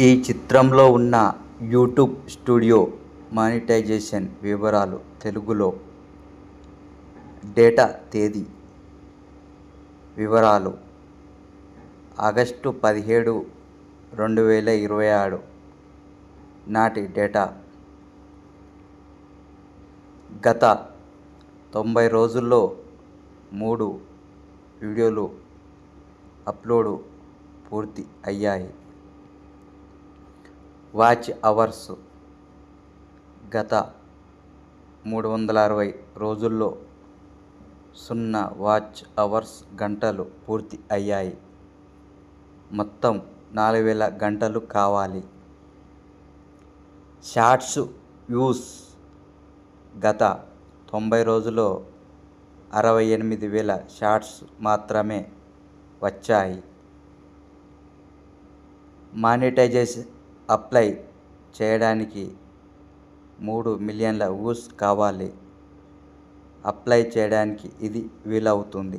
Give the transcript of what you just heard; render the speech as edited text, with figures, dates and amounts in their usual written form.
ఈ చిత్రంలో ఉన్న యూట్యూబ్ స్టూడియో మానిటైజేషన్ వివరాలు తెలుగులో డేటా తేదీ వివరాలు ఆగస్టు 17, 2026 నాటి డేటా. గత 90 రోజుల్లో 3 వీడియోలు అప్లోడ్ పూర్తి అయ్యాయి. వాచ్ అవర్స్ గత 360 రోజుల్లో 0 వాచ్ అవర్స్ గంటలు పూర్తి అయ్యాయి. మొత్తం 4000 గంటలు కావాలి. షార్ట్స్ వ్యూస్ గత 90 రోజుల్లో 68,000 షార్ట్స్ మాత్రమే వచ్చాయి. మానిటైజేషన్ అప్లై చేయడానికి 3 మిలియన్ల వ్యూస్ కావాలి. అప్లై చేయడానికి ఇది వీలవుతుంది.